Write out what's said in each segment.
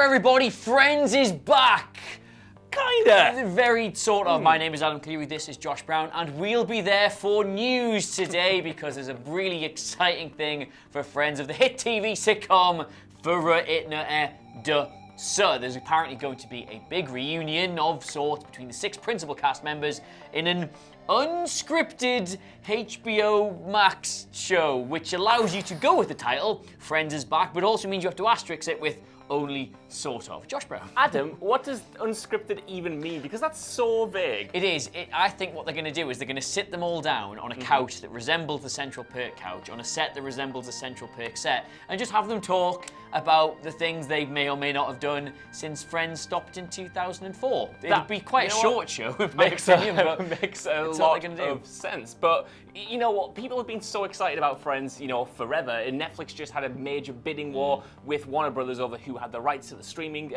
there, everybody. Friends is back. Kinda. Very sort of. My name is Adam Clery, this is Josh Brown, and we'll be there for news today because there's a really exciting thing for Friends of the hit TV sitcom Förra Itna de So. There's apparently going to be a big reunion of sorts between the 6 principal cast members in an unscripted HBO Max show, which allows you to go with the title, Friends is back, but also means you have to asterisk it with only sort of. Josh Brown. Adam, what does unscripted even mean? Because that's so vague. It is. I think what they're going to do is they're going to sit them all down on a couch that resembles the Central Perk couch, on a set that resembles the Central Perk set, and just have them talk about the things they may or may not have done since Friends stopped in 2004. It'd be quite a short show, in my opinion, but makes a lot of sense. But you know what? People have been so excited about Friends, forever. And Netflix just had a major bidding war with Warner Brothers over who had the rights to the streaming,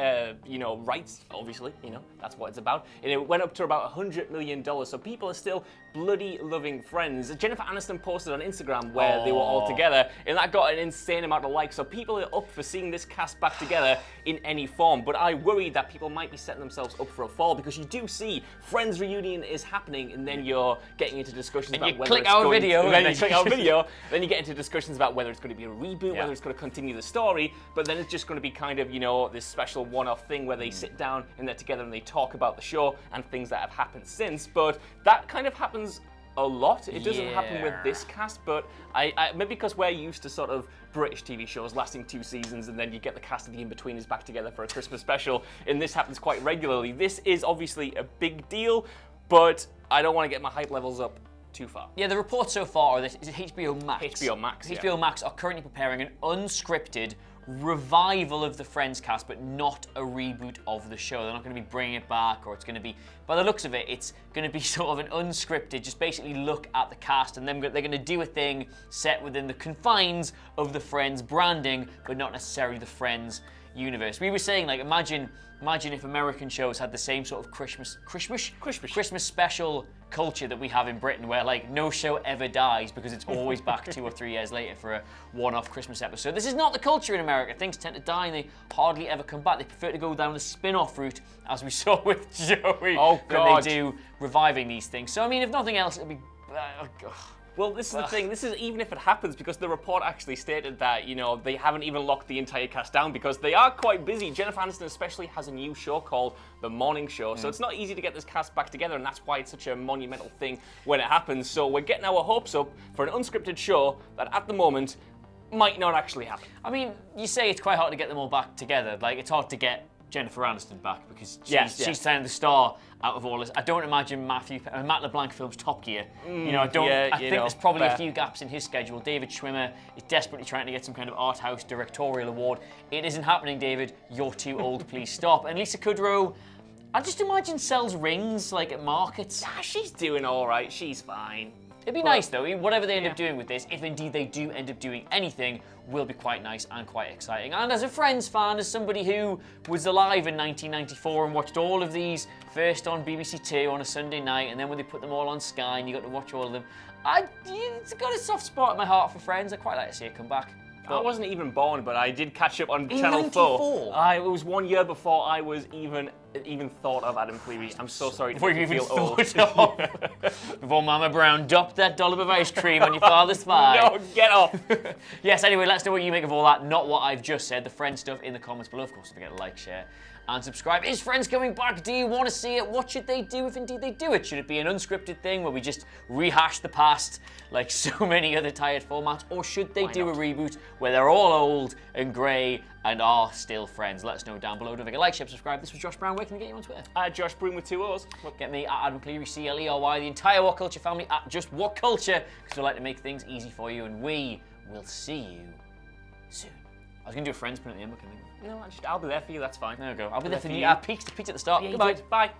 rights. Obviously, that's what it's about. And it went up to about $100 million. So people are still bloody loving Friends. Jennifer Aniston posted on Instagram where they were all together, and that got an insane amount of likes. So people are up for seeing this cast back together in any form. But I worry that people might be setting themselves up for a fall because you do see Friends reunion is happening, and then you're getting into discussions about whether it's going to, then you click our video, then you get into discussions about whether it's going to be a reboot, whether it's going to continue the story, but then it's just going to be kind of, this special one-off thing where they sit down and they're together and they talk about the show and things that have happened since. But that kind of happens a lot. It doesn't happen with this cast, but I maybe because we're used to sort of British TV shows lasting 2 seasons and then you get the cast of the in-betweeners back together for a Christmas special, and this happens quite regularly. This is obviously a big deal, but I don't want to get my hype levels up too far. Yeah, the reports so far are that it's HBO Max. HBO Max, HBO Max are currently preparing an unscripted revival of the Friends cast, but not a reboot of the show. They're not going to be bringing it back, or it's going to be, by the looks of it, it's going to be sort of an unscripted, just basically look at the cast, and then they're going to do a thing set within the confines of the Friends branding, but not necessarily the Friends universe. We were saying, like, imagine if American shows had the same sort of Christmas special culture that we have in Britain, where like no show ever dies because it's always back 2 or 3 years later for a one-off Christmas episode. This is not the culture in America. Things tend to die and they hardly ever come back. They prefer to go down the spin-off route, as we saw with Joey, than they do reviving these things. So I mean, if nothing else, it'll be. Well, this is the thing. This is even if it happens, because the report actually stated that, they haven't even locked the entire cast down because they are quite busy. Jennifer Aniston especially has a new show called The Morning Show, so it's not easy to get this cast back together, and that's why it's such a monumental thing when it happens. So we're getting our hopes up for an unscripted show that at the moment might not actually happen. I mean, you say it's quite hard to get them all back together. Like, it's hard to get Jennifer Aniston back because she's kind of the star out of all this. I don't imagine Matt LeBlanc films Top Gear. I think there's probably a few gaps in his schedule. David Schwimmer is desperately trying to get some kind of art house directorial award. It isn't happening, David. You're too old. Please stop. And Lisa Kudrow, I just imagine sells rings like at markets. She's doing all right. She's fine. It'd be nice though, whatever they end up doing with this, if indeed they do end up doing anything, will be quite nice and quite exciting. And as a Friends fan, as somebody who was alive in 1994 and watched all of these first on BBC Two on a Sunday night, and then when they put them all on Sky and you got to watch all of them, it's got a soft spot in my heart for Friends. I'd quite like to see it come back. I wasn't even born, but I did catch up on in Channel 94? 4. It was 1 year before I was even thought of Adam Clery. I'm so sorry to make you feel old. Before Mama Brown dropped that dollop of ice cream on your father's thigh. No, get off. Yes, anyway, let us know what you make of all that, not what I've just said. The Friends stuff in the comments below. Of course, don't forget to like, share, and subscribe. Is Friends coming back? Do you want to see it? What should they do if indeed they do it? Should it be an unscripted thing where we just rehash the past like so many other tired formats? Or should they do a reboot where they're all old and grey and are still friends? Let us know down below. Don't forget to like, share, subscribe. This was Josh Brown. Where can we get you on Twitter? Josh Broom with 2 O's. Get me at Adam Clery, Clery, the entire What Culture family at Just What Culture, because we like to make things easy for you, and we will see you soon. I was going to do a Friends pin at the end, but No, I'll be there for you, that's fine. There we go. I'll be there for you. Peaks at the start. Yeah, Goodbye. Bye.